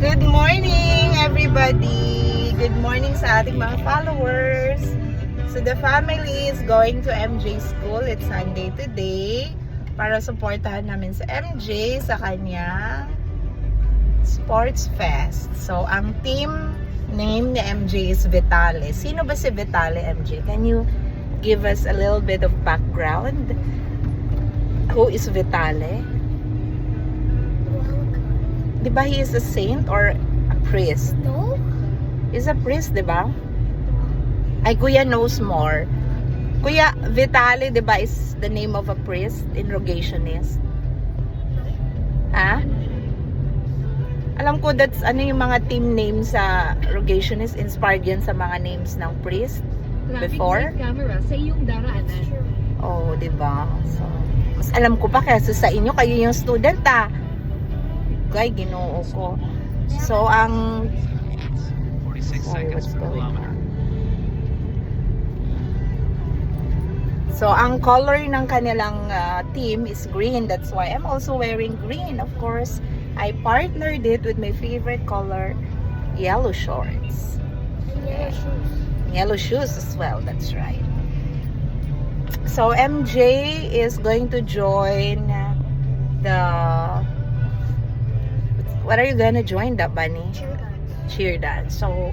Good morning, everybody! Good morning sa ating mga followers. So, the family is going to MJ School. It's Sunday today para supportahan namin sa MJ sa kanyang Sports Fest. So, ang team name ni MJ is Vitale. Sino ba si Vitale, MJ? Can you give us a little bit of background? Who is Vitale? Di ba he is a saint or a priest? No? He's a priest, di ba? Ay, Kuya knows more. Kuya, Vitale, di ba, is the name of a priest in Rogationist? Ha? Alam ko that's ano yung mga team names sa Rogationist, inspired yan sa mga names ng priest before. Camera sa iyong daraanan. Oh, di ba? So, mas alam ko pa kaysa sa inyo, kayo yung student Ay, ginoo ko. So, ang... Sorry, what's going on? So, ang color ng kanilang team is green. That's why I'm also wearing green. Of course, I partnered it with my favorite color, yellow shorts. Yellow shoes. Yellow shoes as well. That's right. So, MJ is going to join the... What are you gonna join, the bunny? Cheer dance. Cheer dance. So,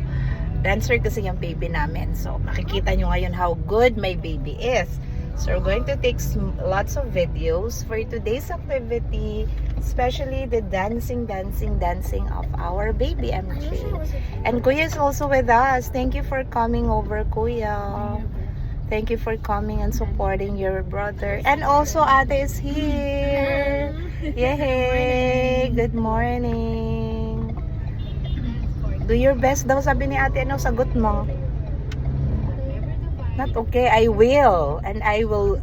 dancer kasi yung baby namin. So, makikita nyo ngayon how good my baby is. So, we're going to take lots of videos for today's activity, especially the dancing of our baby MJ. And Kuya is also with us. Thank you for coming over, Kuya. Thank you for coming and supporting your brother. And also, Ate is here. Yay! Good morning. Do your best daw, sabi ni Ate. Ano sagot mo? Not okay. I will. And I will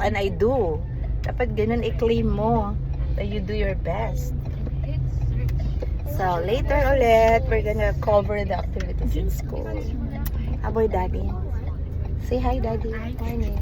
and I do. Dapat ganun i-claim mo that you do your best. So, later ulit, we're gonna cover the activities in school. Aboy, Daddy. Say hi, Daddy. Morning.